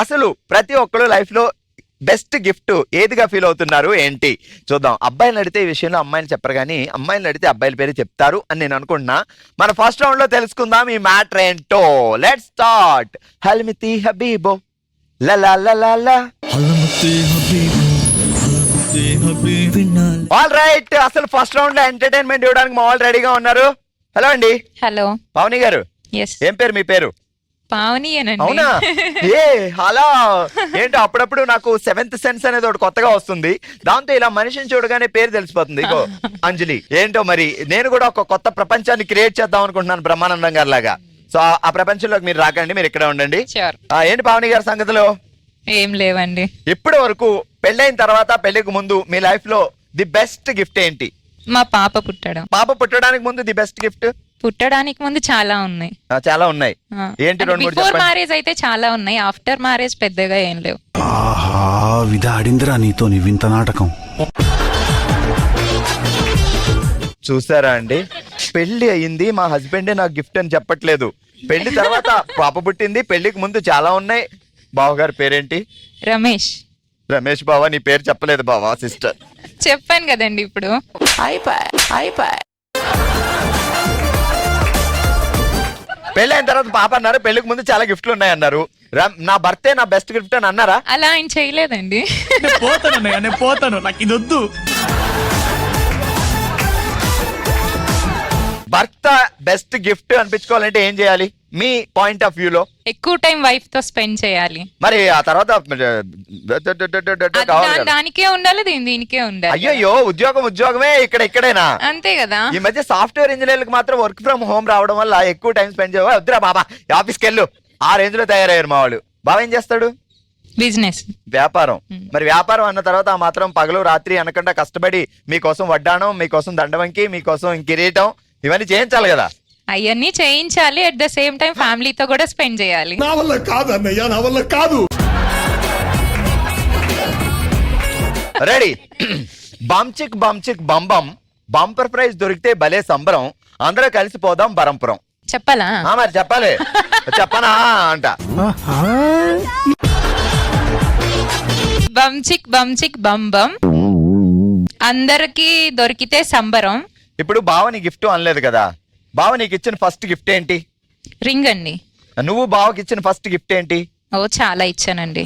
అసలు ప్రతి ఒక్కరు లైఫ్ లో బెస్ట్ గిఫ్ట్ ఏదిగా ఫీల్ అవుతున్నారు ఏంటి చూద్దాం. అబ్బాయిలు అడిగితే ఈ విషయంలో అమ్మాయిలు చెప్పరు కానీ అమ్మాయిలు అడిగితే అబ్బాయిల పేరు చెప్తారు అని నేను అనుకుంటున్నా. మన ఫస్ట్ రౌండ్ లో తెలుసుకుందాం ఈ మ్యాటర్ ఏంటో. Let's start. హల్మితి హబీబో లలా లలా. ఆల్ రైట్, అసలు ఫస్ట్ రౌండ్ లో ఎంటర్టైన్మెంట్ ఇవ్వడానికి మా వాళ్ళు రెడీగా ఉన్నారు. హలో అండి. హలో పవని గారు. ఏం పేరు మీ పేరు? పావని. అవునా? ఏ హలో ఏంటో అప్పుడప్పుడు నాకు సెవెంత్ సెన్స్ అనేది ఒకటి కొత్తగా వస్తుంది. దాంతో ఇలా మనిషిని చూడగానే పేరు తెలిసిపోతుంది. ఇగో అంజలి. ఏంటో మరి నేను కూడా ఒక కొత్త ప్రపంచాన్ని క్రియేట్ చేద్దాం అనుకుంటున్నాను బ్రహ్మానందం గారి లాగా. సో ఆ ప్రపంచంలోకి మీరు రాకండి, మీరు ఇక్కడే ఉండండి. ఏంటి పావని గారి సంగతిలో? ఏం లేవండి. ఇప్పటి వరకు పెళ్ళైన తర్వాత పెళ్లికి ముందు మీ లైఫ్ లో ది బెస్ట్ గిఫ్ట్ ఏంటి? మా పాప పుట్టడం. పాప పుట్టడానికి ముందు ది బెస్ట్ గిఫ్ట్? పుట్టడానికి ముందు చాలా ఉన్నాయి. చాలా ఉన్నాయి. ఏంటి? బిఫోర్ మ్యారేజ్ అయితే చాలా ఉన్నాయి, ఆఫ్టర్ మ్యారేజ్ పెద్దగా ఏం లేవు. విధాడిందిరా నీతో నీ వింత నాటకం. చూసారా అండి, పెళ్లి అయ్యింది మా హస్బెండే నాకు గిఫ్ట్ అని చెప్పట్లేదు. పెళ్లి తర్వాత పాప పుట్టింది, పెళ్లికి ముందు చాలా ఉన్నాయి. బావగారి పేరేంటి? రమేష్. రమేష్ బావా, నీ పేరు చెప్పలేదు బావా. సిస్టర్ చెప్పాను కదండి ఇప్పుడు. పెళ్ళైన తర్వాత పాప అన్నారు, పెళ్లికి ముందు చాలా గిఫ్ట్లు ఉన్నాయి అన్నారు. నా బర్త్డే నా బెస్ట్ గిఫ్ట్ అని అన్నారా? అలా ఆయన చేయలేదండి. నేను పోతాను, నాకు ఇది వద్దు. భర్త బెస్ట్ గిఫ్ట్ అనిపించుకోవాలంటే ఏం చేయాలి మీ పాయింట్ ఆఫ్ వ్యూ లో? ఎక్కువ టైం వైఫ్ తో స్పెండ్ చేయాలి. మరి ఆ తర్వాత దానికే ఉండాలి, దీనికే ఉండాలి. అయ్యో ఉద్యోగమే ఇక్కడేనా? అంతే కదా. ఈ మధ్య సాఫ్ట్వేర్ ఇంజనీర్లకు మాత్రం వర్క్ ఫ్రమ్ హోమ్ రావడం వల్ల ఎక్కువ టైం స్పెండ్ చేయాలి. వద్దురా బాబా ఆఫీస్కి వెళ్ళు, ఆ రేంజ్ లో తయారయ్యారు మా వాళ్ళు. బాబా ఏం చేస్తాడు? బిజినెస్, వ్యాపారం. మరి వ్యాపారం అన్న తర్వాత ఆ మాత్రం పగలు రాత్రి అనకుండా కష్టపడి మీకోసం వడ్డాణం, మీకోసం దండవంకి, మీకోసం కిరీటం ఇవన్నీ చేయించాలి కదా. అవన్నీ చేయించాలి, అట్ ద సేమ్ టైం ఫ్యామిలీతో కూడా స్పెండ్ చేయాలి. నా వల్ల కాదు అన్నయ్య, నా వల్ల కాదు. రెడీ. బంచిక్ బంచిక్ బంబం బంపర్ ప్రైజ్ దొరికితే భలే సంబరం, అందరూ కలిసిపోదాం బరంపురం. చెప్పాలా? మరి చెప్పాలి. చెప్పనా అంట. బంచిక్ బంచిక్ బంబం అందరికి దొరికితే సంబరం. ఇప్పుడు బావ నీ గిఫ్ట్ అనలేదు కదా, బావ నీకు ఇచ్చిన ఫస్ట్ గిఫ్ట్ ఏంటి? రింగ్ అండి. నువ్వు బావకి ఇచ్చిన ఫస్ట్ గిఫ్ట్ ఏంటి? ఓ చాలా ఇచ్చానండి.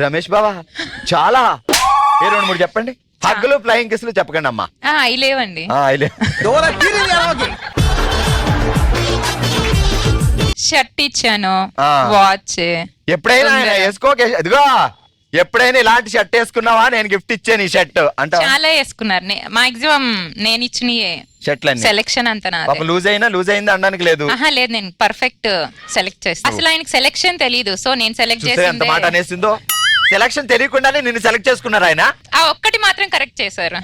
రమేష్ బావా చాలా. ఏ 2-3 చెప్పండి. హగ్గులు ఫ్లయింగ్ కిస్లు చెప్పకండి అమ్మా. అయి లేవండి. షర్ట్ ఇచ్చాను, వాచ్. ఎప్పుడైనా వేసుకోకే, ఇదిగో ఎప్పుడైనా ఇలాంటి షర్ట్ వేసుకున్నావా? నేను గిఫ్ట్ ఇచ్చాను ఈ షర్ట్ అంట. చాలా వేసుకున్నారు, మాక్సిమం నేను ఇచ్చిన షర్ట్లన్నీ సెలెక్షన్ అంతా లూజ్ అయింది అనడానికి లేదు. లేదు, నేను పర్ఫెక్ట్ సెలెక్ట్ చేస్తాను. అసలు ఆయనకి సెలెక్షన్ తెలీదు, సో నేను సెలెక్ట్ చేసి ఎంత మాట అనేసిందో. సెలెక్షన్ తెలియకుండానే నిన్ను సెలెక్ట్ చేసుకున్నారు ఆయన. ఆ ఒక్కటి మాత్రం కరెక్ట్ చేశారు.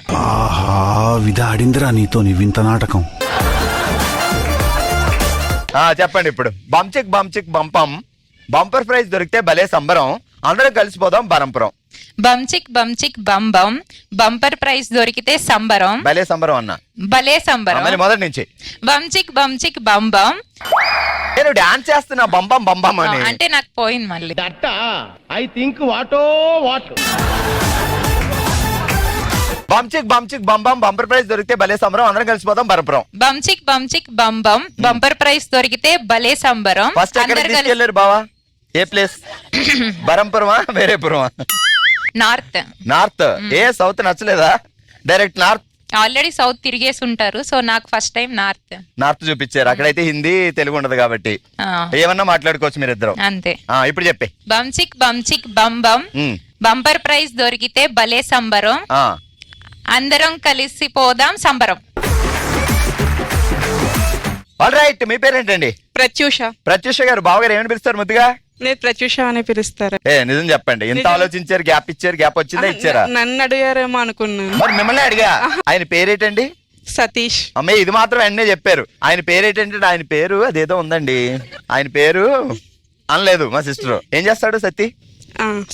విధాడిందిరా నీతో నీ వింత నాటకం. చెప్పండి ఇప్పుడు. బంచిక్ బంచిక్ బంపం బంపర్ ప్రైజ్ దొరికితే భలే సంబరం, అందరం కలిసిపోదాం బరంపురం. బంచిక్ బంచిక్ బంబం బంపర్ ప్రైజ్ దొరికితే సంబరం. భలే సంబరం అన్న. భలే సంబరం. మొదటి నుంచి బంచిక్ బంచిక్ బంబం. నేను డాన్స్ చేస్తున్నా బంబం బంబం అని అంటే నాకు పోయింది మళ్ళీ. ఐ థింక్ వాటో వాట్. బంచిక్ బంచిక్ బంబం బంపర్ ప్రైజ్ దొరికితే భలే సంబరం, అందరం కలిసిపోదాం బరంపురం. బంచిక్ బంచిక్ బంబం బంపర్ ప్రైజ్ దొరికితే భలే సంబరం. ఫస్ట్ ఎక్కడికి తీసుకెళ్లారు బావా? ఏ ప్లేస్? బరంపురమా వేరేపురమా? నార్త్. ఏ సౌత్ నచ్చలేదా? Direct north. ఆల్రెడీ సౌత్ తిరిగేసి ఉంటారు, సో నాకు ఫస్ట్ టైం నార్త్ చూపించారు. అక్కడైతే హిందీ తెలుగు ఉండదు కాబట్టి ఏమన్నా మాట్లాడుకోవచ్చు మీరిద్దరు. అంతే. ఇప్పుడు చెప్పే. బంచిక్ బంచిక్ బంబం బంపర్ ప్రైజ్ దొరికితే భలే సంబరం, అందరం కలిసిపోదాం సంబరం. ఆల్ రైట్, మీ పేరేంటండి? ప్రత్యూష గారు. బావగారు ఏమని పిలుస్తారు ముద్దుగా? నేను ప్రత్యూష అని పిలుస్తారా? నిజం చెప్పండి. ఎంత ఆలోచించారు? గ్యాప్ ఇచ్చారు? గ్యాప్ వచ్చిందా ఇచ్చారా? నన్ను అడిగారేమో అనుకున్నాను. మరి మిమ్మల్ని అడిగా. ఆయన పేరేటండి? సతీష్. అమ్మాయి ఇది మాత్రం వెంటనే చెప్పారు. ఆయన పేరేటంటే ఆయన పేరు అదేదో ఉందండి, ఆయన పేరు అనలేదు మా సిస్టర్. ఏం చేస్తాడు సతీ?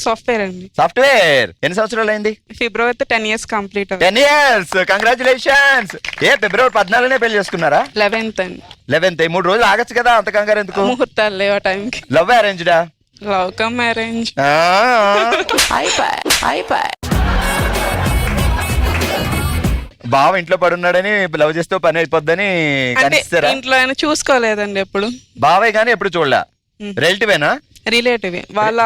సాఫ్ట్వేర్ అండి. సాఫ్ట్వేర్ ఎన్ని సంవత్సరాలు అయింది? ఫిబ్రవరి 10 years కంప్లీట్ 10 years. కంగ్రాచులేషన్స్. ఫిబ్రవరి 14 పెళ్లి చేసుకున్నారా? 11th అండి. 11th. 3 రోజులు ఆగచ్చు కదా, అంత కంగారు ఎందుకు? ముహూర్తాలు లేవు ఆ టైంకి. లవ్ అరేంజ్డా? Love come arrange. బావ ఇంట్లో పడున్నాడని లవ్ చేస్తే పని అయిపోద్దని అంటే కనిపిస్తారా? ఇంట్లో ఆయన చూసుకోలేదండి ఎప్పుడు. బావే గానీ ఎప్పుడు చూడలా. రిలేటివేనా? రిలేటివ్. వాళ్ళ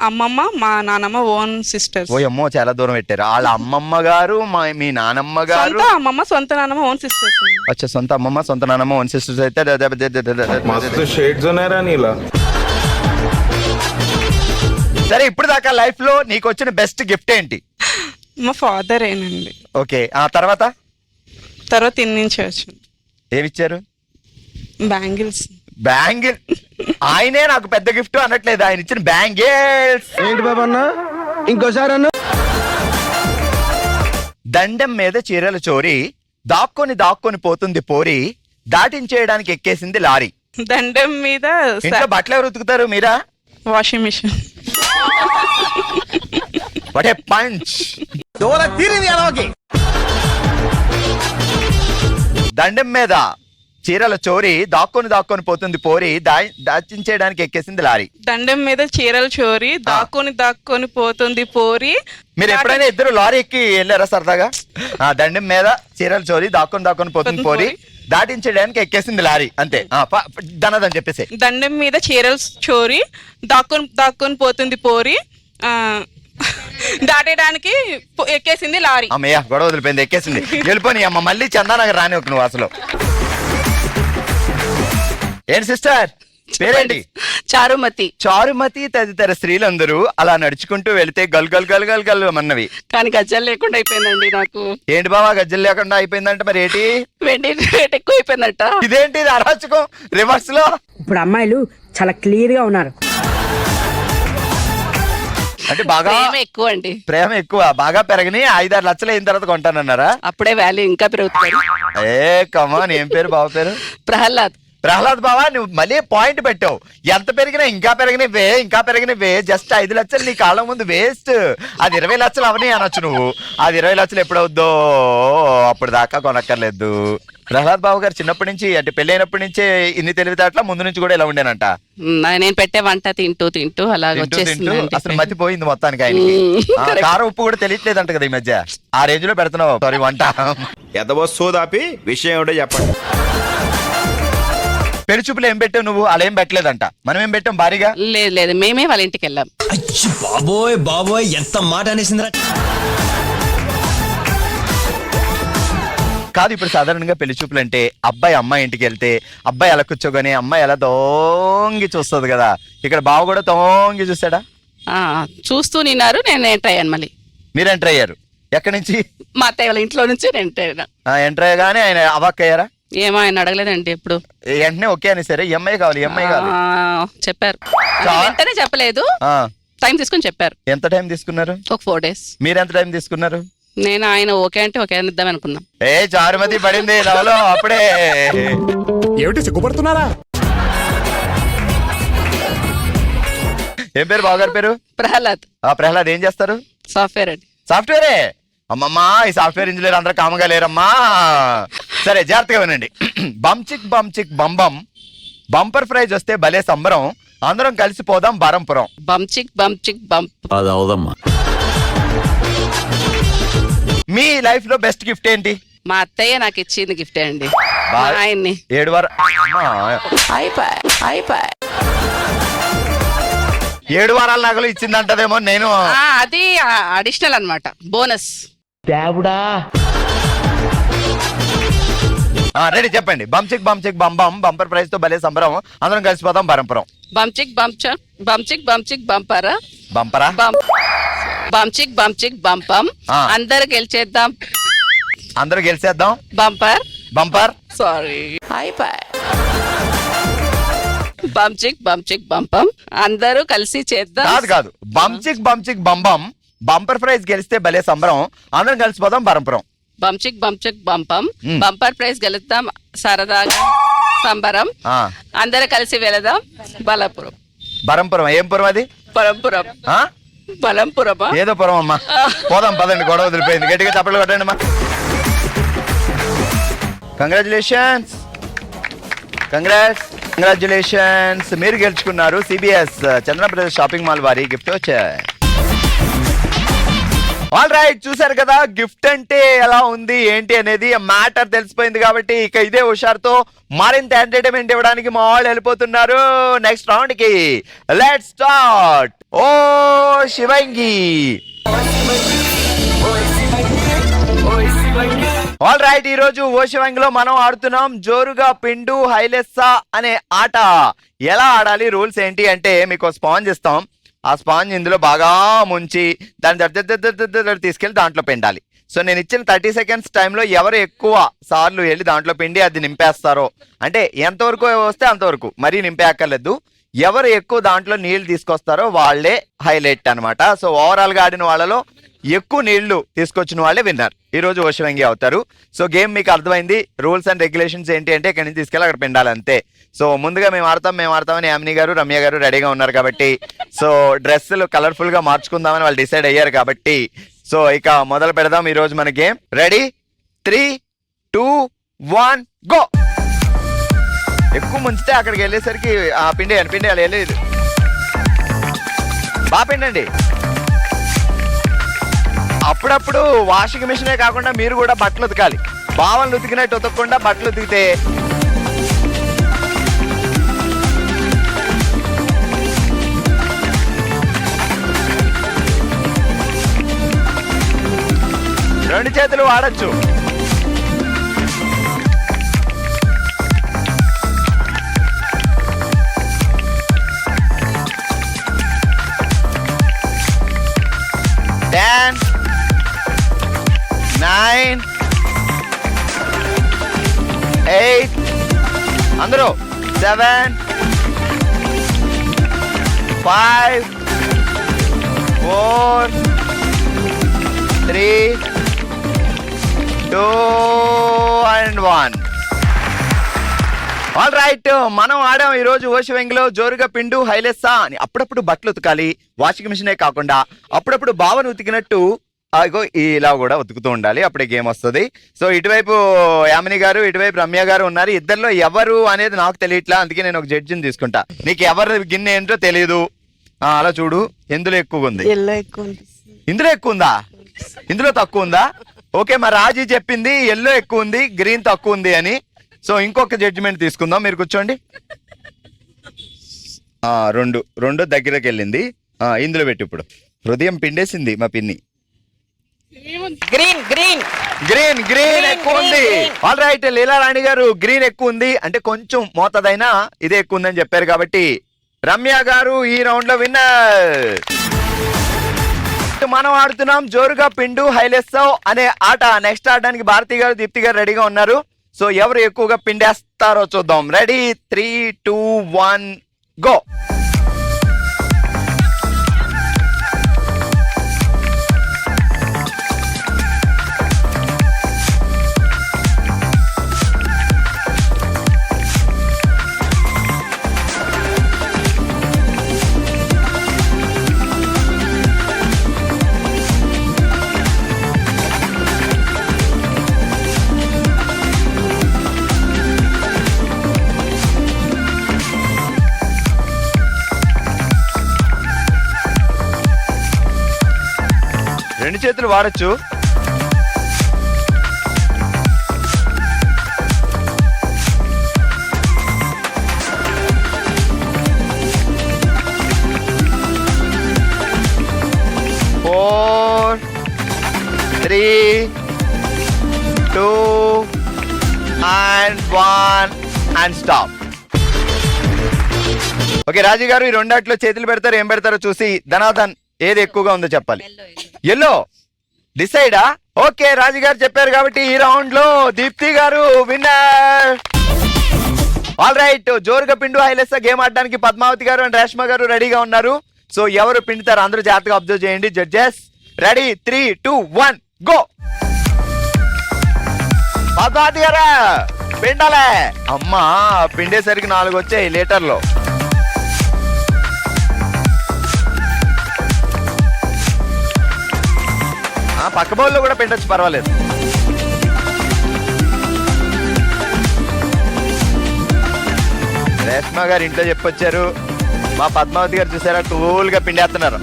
అమ్మమ్మ మా నానమ్మ ఓన్ సిస్టర్స్. ఓ అమ్మో, చాలా దూరం పెట్టారు. వాళ్ళ అమ్మమ్మ గారు మీ నానమ్మ గారు. సొంత అమ్మమ్మ సొంత నానమ్మ ఓన్ సిస్టర్స్. అచ్చా, సొంత అమ్మమ్మ సొంత నానమ్మ ఓన్ సిస్టర్స్ అయితే मस्त शेड्स ఉన్నారా నీలా? సరే, ఇప్పుడు దాకా లైఫ్ లో నీకు వచ్చిన బెస్ట్ గిఫ్ట్ ఏంటి? మా ఫాదర్ ఏనండి. ఓకే, ఆ తర్వాత ఇన్ని నుంచి వచ్చింది ఏమిచ్చారు? బ్యాంగిల్స్. బ్యాంగిల్. ఆయనే నాకు పెద్ద గిఫ్ట్ అనట్లేదు, ఆయన ఇచ్చిన బ్యాంగిల్స్. ఏంటి బాబా అన్న, ఇంకోసారి అన్న. దండం మీద చీరల చోరీ, దాక్కొని పోతుంది పోరి, దాటించేయడానికి ఎక్కేసింది లారీ. దండం మీద ఇంట్లో బట్టలు ఎవరు ఉతుకుతారు? మీరా? Washing machine. What a punch. దండం మీద చీరల చోరీ, దాక్కొని పోతుంది పోరి, దాచించేయడానికి ఎక్కేసింది లారీ. దండం మీద చీరలు చోరీ, దాక్కొని పోతుంది పోరి. మీరు ఎప్పుడైనా ఇద్దరు లారీ ఎక్కి వెళ్ళారా సరదాగా? దండం మీద చీరలు చోరీ, దాక్కొని పోతుంది పోరి, దాటించడానికి ఎక్కేసింది లారీ. అంతే. దన్నదని చెప్పేసి. దండం మీద చీరలు చోరీ, దాక్కొని పోతుంది పోరి, దాటడానికి ఎక్కేసింది లారీ. అమ్మయ్య, గొడవ వదిలిపోయింది, ఎక్కేసింది. వెళ్ళిపోయి అమ్మ, మళ్ళీ చందానగర్ రాని ఒక నువ్వు అసలు. ఏంటి సిస్టర్ పేరేంటి? చారుమతి. చారుమతి తదితర స్త్రీలందరూ అలా నడుచుకుంటూ వెళితే గల్ గల్ గల్ గల్ గల్ అన్నవి, కానీ గజ్జలు లేకుండా అయిపోయిందండి నాకు. ఏంటి బావా, గజ్జలు లేకుండా అయిపోయిందంట? మరి ఏంటి? వెండి రేట్ ఎక్కువ అయిపోయిందట. ఇదేంటి ఇది అరాచకం రివర్స్ లో? ఇప్పుడు అమ్మాయిలు చాలా క్లియర్ గా ఉన్నారు. అంటే బాగా ఎక్కువ అండి. ప్రేమ ఎక్కువ, బాగా పెరగని 5-6 లక్షలు అయిన తర్వాత కొంటానన్నారా? అప్పుడే వాల్యూ ఇంకా పెరుగుతుంది. కమాన్, ఏం పేరు బావ పేరు? ప్రహ్లాద్. ప్రహ్లాద్ బావా, నువ్వు మళ్ళీ పాయింట్ పెట్టావు. ఎంత పెరిగినా ఇంకా పెరిగినవే. జస్ట్ 5 లక్షలు నీ కాళ్ళ ముందు వేస్ట్. అది 20 లక్షలు అవని అనొచ్చు నువ్వు. అది 20 లక్షలు ఎప్పుడవుద్దో అప్పుడు దాకా కొనక్కర్లేదు. ప్రహ్లాద్ బాబు గారు చిన్నప్పటి నుంచి, అంటే పెళ్ళైనప్పటి నుంచే ఇన్ని తెలివితేటల, ముందు నుంచి కూడా ఇలా ఉండేనంట. నేను పెట్టే వంట తింటూ అలాగ వచ్చేసింది. అసలు మతిపోయింది మొత్తానికి ఆయనకి. కారం ఉప్పు కూడా తెలియట్లేదంట కదా ఈ మధ్య. ఆ రేంజ్ లో పెడుతున్నావు సారీ వంట. ఎదవస్తో దాపి విషయం ఏమిటో చెప్పండి. పెళ్లి చూపులు ఏం పెట్టావు నువ్వు? అలా ఏం పెట్టలేదంట. మనం ఏం పెట్టాం భారీగా? లేదు, మేమే వాళ్ళ ఇంటికి వెళ్ళాం. బాబోయ్ ఎంత మాట అనేసిందిరా. కాదు, ఇప్పుడు సాధారణంగా పెళ్లి చూపులు అంటే అబ్బాయి అమ్మాయి ఇంటికి వెళ్తే అబ్బాయి అలా కూర్చోగానే అమ్మాయి అలా దోంగి చూస్తుంది కదా. ఇక్కడ బావ కూడా దోంగి చూసాడా? చూస్తూ నిన్నారు. నేను ఎంటర్ అయ్యాను. మళ్ళీ మీరు ఎంటర్ అయ్యారు. ఎక్కడి నుంచి? మా అత్తయ్య వాళ్ళ ఇంట్లో నుంచి నేను ఎంటర్ అయ్యాను. ఎంటర్ అయ్యగానే ఆయన అవాక్ అయ్యారా? ఏమో, ఆయన అడగలేదండి ఎప్పుడు. వెంటనే ఓకే అని సరే ఎంఐ కావాలి చెప్పారు. వెంటనే చెప్పలేదు, టైం తీసుకుని చెప్పారు. ఎంత టైం తీసుకున్నారు? ఒక 4 days. మీరు ఎంత టైం తీసుకున్నారు? నేను ఆయన ఓకే అంటే ఓకే అని ఇద్దాం అనుకున్నాం. చారుమతి పడింది లవలో అప్పుడే. ఏమిటి సిగ్గుపడుతున్నారా? ఏం పేరు బావగారి పేరు? ప్రహ్లాద్. ప్రహ్లాద్ ఏం చేస్తారు? సాఫ్ట్వేర్ అండి. సాఫ్ట్వేరే? అమ్మమ్మా, ఈ సాఫ్ట్వేర్ ఇంజనీర్ అందరూ కామగా లేరమ్మా. సరే, జాగ్రత్తగా వినండి. బంచిక్ బంబం బంపర్ ప్రైజ్ వస్తే భలే సంబరం, అందరం కలిసి పోదాం బారంపురం. బంచిక్ బంప్. అది అవుదమ్మా. మీ లైఫ్ లో బెస్ట్ గిఫ్ట్ ఏంటి? మా అత్తయ్య నాకు ఇచ్చింది గిఫ్టే అండి. ఆయన్ని 7 వారాలు 7 వారాల నగలు ఇచ్చిందంటదేమో. నేను అది అడిషనల్ అన్నమాట, బోనస్. రెడీ, చెప్పండి. బంచిక్ బంబం బంపర్ ప్రైజ్ తో భలే సంబరం, అందరం కలిసిపోదాం బారంపురం. బంచిక్ బంపరా. బంపరా? బంచిక్ బంపం. అందరు గెలిచేద్దాం. అందరూ గెలిచేద్దాం. బంపర్. సారీ. బంచిక్ బంపం అందరూ కలిసి చేద్దాం. కాదు, బంచిక్ బంబం బంపర్ ప్రైజ్ గెలిస్తే భలే సంబరం, అందరం కలిసిపోదాం బారంపురం. బంచిక్ బంపం బంపర్ ప్రైజ్ గెలుద్దాం సరదాగా సంబరం, అందరూ కలిసి వెళదాం బలపురం. బరంపురం. ఏం పురం అది? పరంపురం. బలంపురమా? ఏదో పురం అమ్మా. పోదాం పదండి, గొడవ వదిలిపోయింది. గట్టిగా చప్పట్లు కొట్టండి అమ్మా. కంగ్రాచులేషన్స్, కంగ్రాచులేషన్స్, మీరు గెలుచుకున్నారు సిబిఎస్ చంద్ర బ్రదర్స్ షాపింగ్ మాల్ వారి గిఫ్ట్ వచ్చాయి. ఆల్ రైట్, చూసారు కదా గిఫ్ట్ అంటే ఎలా ఉంది ఏంటి అనేది మ్యాటర్ తెలిసిపోయింది. కాబట్టి ఇక ఇదే హుషారుతో మరింత ఎంటర్టైన్మెంట్ ఇవ్వడానికి మా వాళ్ళు వెళ్ళిపోతున్నారు నెక్స్ట్ రౌండ్ కి. Let's start. ఓ శివంగి. ఆల్ రైట్, ఈ రోజు ఓ శివంగిలో మనం ఆడుతున్నాం జోరుగా పిండు హైలెస్సా అనే ఆట. ఎలా ఆడాలి, రూల్స్ ఏంటి అంటే మీకు స్పాంజ్ ఇస్తాం. ఆ స్పాంజ్ ఇందులో బాగా ముంచి దాన్ని తీసుకెళ్ళి దాంట్లో పిండాలి. సో నేను ఇచ్చిన 30 seconds టైంలో ఎవరు ఎక్కువ సార్లు వెళ్ళి దాంట్లో పిండి అది నింపేస్తారో, అంటే ఎంతవరకు వస్తే అంతవరకు, మరీ నింపేయక్కర్లేదు. ఎవరు ఎక్కువ దాంట్లో నీళ్లు తీసుకొస్తారో వాళ్ళే హైలైట్ అనమాట. సో ఓవరాల్ గా ఆడిన వాళ్ళలో ఎక్కువ నీళ్లు తీసుకొచ్చిన వాళ్ళే విన్నర్. ఈ రోజు ఓషివంగి అవుతారు. సో గేమ్ మీకు అర్థమైంది. రూల్స్ అండ్ రెగ్యులేషన్స్ ఏంటి అంటే ఇక్కడి నుంచి తీసుకెళ్ళి అక్కడ పిండాలి అంతే. సో ముందుగా మేము ఆడతామని యామిని గారు రమ్య గారు రెడీగా ఉన్నారు కాబట్టి, సో డ్రెస్సులు కలర్ఫుల్ గా మార్చుకుందామని వాళ్ళు డిసైడ్ అయ్యారు కాబట్టి, సో ఇక మొదలు పెడదాం ఈ రోజు మన గేమ్. Ready, 3, 2, 1 go. ఎక్కువ ముంచితే అక్కడికి వెళ్ళేసరికి ఆ పిండేయాలి వెళ్ళేది బాగా పిండండి. అప్పుడప్పుడు వాషింగ్ మిషనే కాకుండా మీరు కూడా బట్టలు ఉతకాలి. బావలు ఉతికినట్టు ఉతకకుండా బట్టలు ఉతికితే రెండు చేతులు వాడచ్చు. Ten, 9, 8, అందరూ 7, 5, 4, 3, 2 and 1. ఆల్ రైట్, మనం ఆడాం ఈ రోజు ఓషివంగిలో జోరుగా పిండు హైలెస్సా అని. అప్పుడప్పుడు బట్టలు ఉతకాలి, వాషింగ్ మిషనే కాకుండా అప్పుడప్పుడు బావను ఉతికినట్టు ఇగో ఇలా కూడా ఉతుకుతూ ఉండాలి, అప్పుడే గేమ్ వస్తుంది. సో ఇటువైపు యామిని గారు, ఇటువైపు రమ్య గారు ఉన్నారు. ఇద్దరిలో ఎవరు అనేది నాకు తెలియట్లా, అందుకే నేను ఒక జడ్జిని తీసుకుంటా. నీకు ఎవరి గిన్నె ఏంటో తెలియదు, అలా చూడు. ఎందులో ఎక్కువ ఉంది? ఇందులో ఎక్కువ ఉందా, ఇందులో తక్కువ ఉందా? ఓకే, మరి రాజీ చెప్పింది ఎల్లో ఎక్కువ ఉంది, గ్రీన్ తక్కువ ఉంది అని. సో ఇంకొక జడ్జిమెంట్ తీసుకుందాం, మీరు కూర్చోండి. రెండు దగ్గరకు వెళ్ళింది. ఇందులో పెట్టి ఇప్పుడు హృదయం పిండేసింది మా పిన్ని. గ్రీన్ గ్రీన్ గ్రీన్ గ్రీన్ ఎక్కువ ఉంది. ఆల్ రైట్, లీలారాణి గారు గ్రీన్ ఎక్కువ ఉంది అంటే కొంచెం మోతాదైనా ఇదే ఎక్కువ ఉందని చెప్పారు కాబట్టి రమ్య గారు ఈ రౌండ్ లో విన్నర్. మనం ఆడుతున్నాం జోరుగా పిండు హైలెస్సో అనే ఆట. నెక్స్ట్ ఆడడానికి భారతి గారు, దీప్తి గారు రెడీగా ఉన్నారు. సో ఎవరు ఎక్కువగా పిండేస్తారో చూద్దాం. Ready, 3, 2, 1 go. రెండు చేతులు వాడచ్చు. Four, 3, 2 and 1 and stop. Okay, రాజీ గారు ఈ రెండాట్లో చేతులు పెడతారు, ఏం పెడతారో చూసి ధనాధన్ ఏది ఎక్కువగా ఉందో చెప్పాలి. ఎల్లో డిసైడా? ఓకే, రాజు గారు చెప్పారు కాబట్టి ఈ రౌండ్ లో దీప్తి గారు విన్నర్. ఆల్ రైట్, జోరుగా పిండు హైలెస్సా గేమ్ ఆడడానికి పద్మావతి గారు అండ్ రేష్మ గారు రెడీగా ఉన్నారు. సో ఎవరు పిండుతారు అందరూ జాగ్రత్తగా అబ్జర్వ్ చేయండి. Judges ready, 3, 2, 1 go. పద్మావతి గారా పిండాలే. అమ్మా పిండేసరికి 4 వచ్చాయి లీటర్లో. పక్క బౌల్లో కూడా పెట్టచ్చు, పర్వాలేదు. రేష్మా గారు ఇంట్లో చెప్పొచ్చారు, మా పద్మావతి గారు చూసారా కూల్ గా పిండేస్తున్నారు.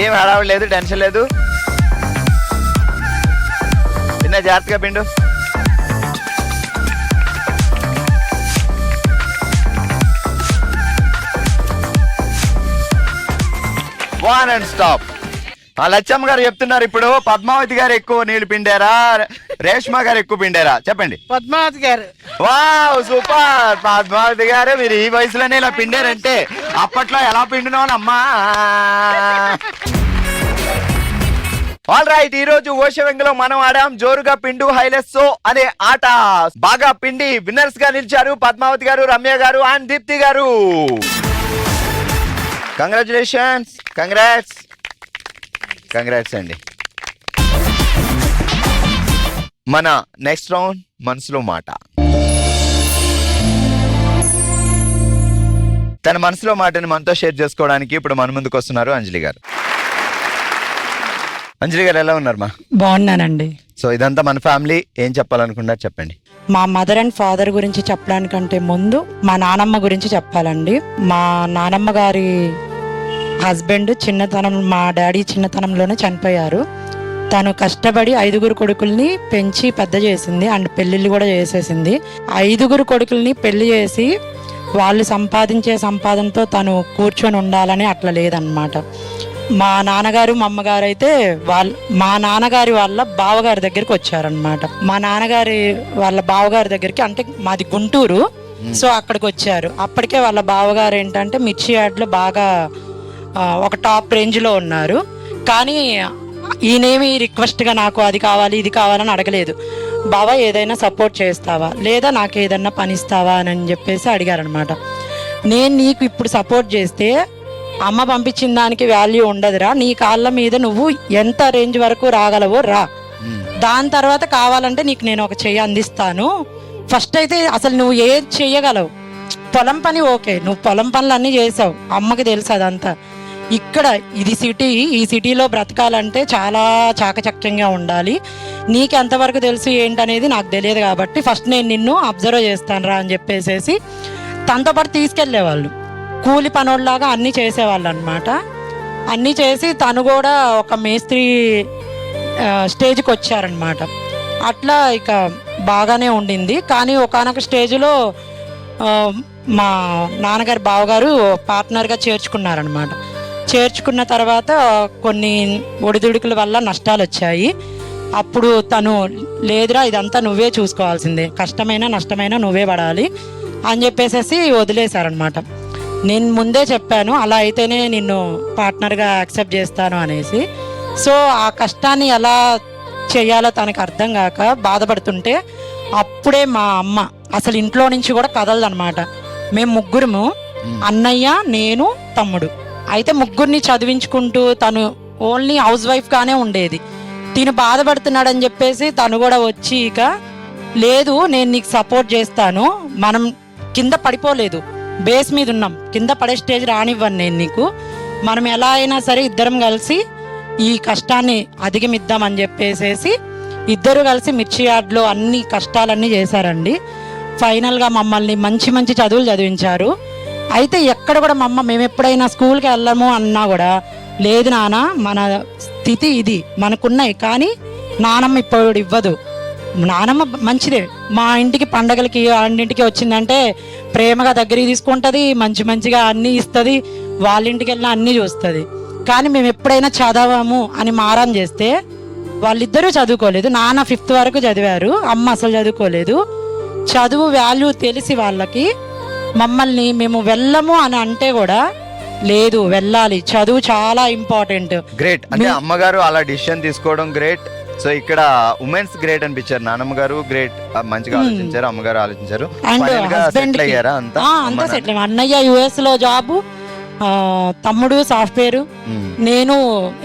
ఏం హడావిడి లేదు, టెన్షన్ లేదు. చిన్న జాగ్రత్తగా పిండు. One and stop. లచ్చమ్మ గారు చెప్తున్నారు ఇప్పుడు పద్మావతి గారు ఎక్కువ నీళ్లు పిండారా, రేష్మా గారు ఎక్కువ పిండారా? చెప్పండి. పద్మావతి గారు. Wow, super. పద్మావతి గారు మీరు ఈ వయసులోనే ఇలా పిండారంటే అప్పట్లో ఎలా పిండినోనమ్మా. ఆల్ రైట్, ఈ రోజు ఓషవెంగలో మనం ఆడాం జోరుగా పిండు హైలెస్సో అనే ఆట. బాగా పిండి విన్నర్స్ గా నిలిచారు పద్మావతి గారు, రమ్య గారు అండ్ దీప్తి గారు. కంగ్రాచులేషన్స్, కంగ్రాట్స్ అండి. మన నెక్స్ట్ రౌండ్ మనసులో మాట. తన మనసులో మాటని మనతో షేర్ చేసుకోవడానికి ఇప్పుడు మన ముందుకు వస్తున్నారు అంజలి గారు. అంజలి గారు ఎలా ఉన్నారు మా? బాగున్నానండి. సో ఇదంతా మన ఫ్యామిలీ, ఏం చెప్పాలనుకున్నారు చెప్పండి. మా మదర్ అండ్ ఫాదర్ గురించి చెప్పడానికంటే ముందు మా నానమ్మ గురించి చెప్పాలండి. మా నానమ్మ గారి హస్బెండ్ మా డాడీ చిన్నతనంలోనే చనిపోయారు. తను కష్టపడి 5 కొడుకుల్ని పెంచి పెద్ద చేసింది అండ్ పెళ్లిళ్ళు కూడా చేసేసింది. 5 కొడుకుల్ని పెళ్లి చేసి వాళ్ళు సంపాదించే సంపాదనతో తను కూర్చొని ఉండాలని అట్లా లేదన్నమాట. మా నాన్నగారు మా అమ్మగారు అయితే మా నాన్నగారి వాళ్ళ బావగారి దగ్గరికి వచ్చారనమాట. మా నాన్నగారి వాళ్ళ బావగారి దగ్గరికి, అంటే మాది గుంటూరు, సో అక్కడికి వచ్చారు. అప్పటికే వాళ్ళ బావగారు ఏంటంటే మిర్చి యార్డ్లో బాగా ఒక టాప్ రేంజ్లో ఉన్నారు. కానీ ఈయనేమి రిక్వెస్ట్గా నాకు అది కావాలి ఇది కావాలని అడగలేదు. బావా ఏదైనా సపోర్ట్ చేస్తావా, లేదా నాకు ఏదైనా పని ఇస్తావా అని చెప్పేసి అడిగారనమాట. నేను నీకు ఇప్పుడు సపోర్ట్ చేస్తే అమ్మ పంపించిన దానికి వాల్యూ ఉండదురా, నీ కాళ్ళ మీద నువ్వు ఎంత రేంజ్ వరకు రాగలవో రా, దాని తర్వాత కావాలంటే నీకు నేను ఒక చెయ్యి అందిస్తాను. ఫస్ట్ అయితే అసలు నువ్వు ఏది చెయ్యగలవు, పొలం పని ఓకే, నువ్వు పొలం పనులు అన్నీ చేసావు, అమ్మకి తెలుసు అదంతా. ఇక్కడ ఇది సిటీ, ఈ సిటీలో బ్రతకాలంటే చాలా చాకచక్యంగా ఉండాలి. నీకు ఎంతవరకు తెలుసు ఏంటనేది నాకు తెలియదు, కాబట్టి ఫస్ట్ నేను నిన్ను అబ్జర్వ్ చేస్తాను రా అని చెప్పేసి తనతో పాటు తీసుకెళ్లేవాళ్ళు. కూలి పనోళ్ళలాగా అన్నీ చేసేవాళ్ళు అనమాట. అన్నీ చేసి తను కూడా ఒక మేస్త్రి స్టేజ్కి వచ్చారనమాట. అట్లా ఇక బాగానే ఉండింది. కానీ ఒకానొక స్టేజ్లో మా నాన్నగారి బావగారు పార్ట్నర్గా చేర్చుకున్నారనమాట. చేర్చుకున్న తర్వాత కొన్ని ఒడిదుడుకుల వల్ల నష్టాలు వచ్చాయి. అప్పుడు తను లేదురా ఇదంతా నువ్వే చూసుకోవాల్సిందే, కష్టమైనా నష్టమైనా నువ్వే పడాలి అని చెప్పేసి వదిలేశారనమాట. నేను ముందే చెప్పాను అలా అయితేనే నిన్ను పార్ట్నర్గా యాక్సెప్ట్ చేస్తాను అనేసి. సో ఆ కష్టాన్ని ఎలా చేయాలో తనకు అర్థం కాక బాధపడుతుంటే అప్పుడే మా అమ్మ అసలు ఇంట్లో నుంచి కూడా కదలదనమాట. మేము ముగ్గురము, అన్నయ్య, నేను, తమ్ముడు. అయితే ముగ్గురిని చదివించుకుంటూ తను ఓన్లీ హౌస్ వైఫ్గానే ఉండేది. తిను బాధపడుతున్నాడని చెప్పేసి తను కూడా వచ్చి ఇక లేదు నేను నీకు సపోర్ట్ చేస్తాను, మనం కింద పడిపోలేదు, బేస్ మీద ఉన్నాం, కింద పడే స్టేజ్ రానివ్వను నేను నీకు, మనం ఎలా అయినా సరే ఇద్దరం కలిసి ఈ కష్టాన్ని అధిగమిద్దామని చెప్పేసి ఇద్దరు కలిసి మిర్చి యార్డ్లో అన్ని కష్టాలన్నీ చేశారండి. ఫైనల్గా మమ్మల్ని మంచి మంచి చదువులు చదివించారు. అయితే ఎక్కడ కూడా మా అమ్మ మేము ఎప్పుడైనా స్కూల్కి వెళ్ళము అన్నా కూడా లేదు నాన్న మన స్థితి ఇది, మనకున్నాయి, కానీ నానమ్మ ఇప్పుడు ఇవ్వదు. నానమ్మ మంచిదే, మా ఇంటికి పండగలకి అన్నింటికి వచ్చిందంటే ప్రేమగా దగ్గరికి తీసుకుంటుంది, మంచిగా అన్నీ ఇస్తుంది, వాళ్ళ ఇంటికి వెళ్ళినా అన్నీ చూస్తుంది. కానీ మేము ఎప్పుడైనా చదవము అని మారం చేస్తే వాళ్ళిద్దరూ చదువుకోలేదు. నాన్న 5th వరకు చదివారు, అమ్మ అసలు చదువుకోలేదు. చదువు వాల్యూ తెలిసి వాళ్ళకి మమ్మల్ని మేము వెళ్ళము అని అంటే కూడా లేదు వెళ్ళాలి, చదువు చాలా ఇంపార్టెంట్. గ్రేట్, అంటే అమ్మగారు అలా డిసిషన్ తీసుకోవడం గ్రేట్. సో ఇక్కడ ఉమెన్స్ గ్రేట్ అనిపించారు, నానమ్మ గారు గ్రేట్, మంచిగా ఆలోచించారు, అమ్మగారు ఆలోచించారు. అండ్ హస్బెండ్ అంతా సెటిల్. అన్నయ్య US లో జాబు, తమ్ముడు సాఫ్ట్వేర్, నేను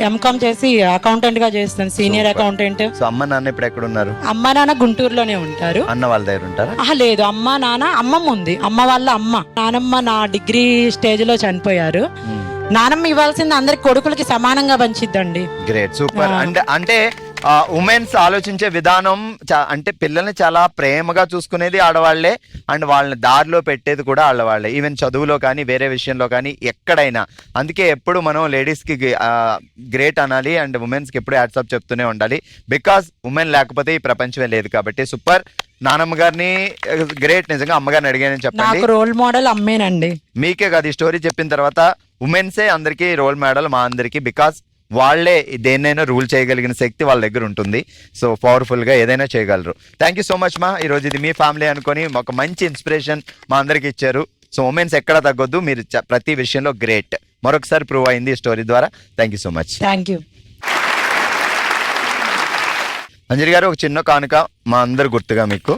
ఎంకామ్ చేసి అకౌంటెంట్ గా చేస్తాను, సీనియర్ అకౌంటెంట్. సో అమ్మ నాన్న ఇప్పుడు ఎక్కడ ఉన్నారు? అమ్మ నాన్న గుంటూరులోనే ఉంటారు. అన్న వాళ్ళ దగ్గర ఉంటారా? లేదు, అమ్మ నాన్న, అమ్మమ్మ ఉంది, అమ్మ వాళ్ళ అమ్మ. నానమ్మ నా డిగ్రీ స్టేజ్ లో చనిపోయారు. నానమ్మ ఇవ్వాల్సింది అందరి కొడుకులకి సమానంగా పంచిద్దండి. Great, super. అంటే ఉమెన్స్ ఆలోచించే విధానం అంటే పిల్లల్ని చాలా ప్రేమగా చూసుకునేది ఆడవాళ్లే, అండ్ వాళ్ళని దారిలో పెట్టేది కూడా ఆడవాళ్లే. ఈవెన్ చదువులో కానీ వేరే విషయంలో కానీ ఎక్కడైనా. అందుకే ఎప్పుడు మనం లేడీస్ కి గ్రేట్ అనాలి అండ్ ఉమెన్స్ కి ఎప్పుడు హ్యాట్సాప్ చెప్తూనే ఉండాలి. బికాస్ ఉమెన్ లేకపోతే ఈ ప్రపంచమే లేదు కాబట్టి. సూపర్. నానమ్మ గారిని గ్రేట్, నిజంగా అమ్మగారిని అడిగానని చెప్పండి. నాకు రోల్ మోడల్ అమ్మేనండి. మీకే కాదు, ఈ స్టోరీ చెప్పిన తర్వాత ఉమెన్సే అందరికీ రోల్ మోడల్ మా అందరికి. బికాస్ వాళ్ళే దేన్నైనా రూల్ చేయగలిగిన శక్తి వాళ్ళ దగ్గర ఉంటుంది. సో పవర్ఫుల్ గా ఏదైనా చేయగలరు. థ్యాంక్ యూ సో మచ్ మా. ఈ రోజు ఇది మీ ఫ్యామిలీ అనుకొని ఒక మంచి ఇన్స్పిరేషన్ మా అందరికి ఇచ్చారు. సో ఉమెన్స్ ఎక్కడ తగ్గొద్దు, మీరు ప్రతి విషయంలో గ్రేట్. మరొకసారి ప్రూవ్ అయింది ఈ స్టోరీ ద్వారా. Thank you so much. Thank you. Anjali గారు, ఒక చిన్న కానుక మా అందరు గుర్తుగా మీకు.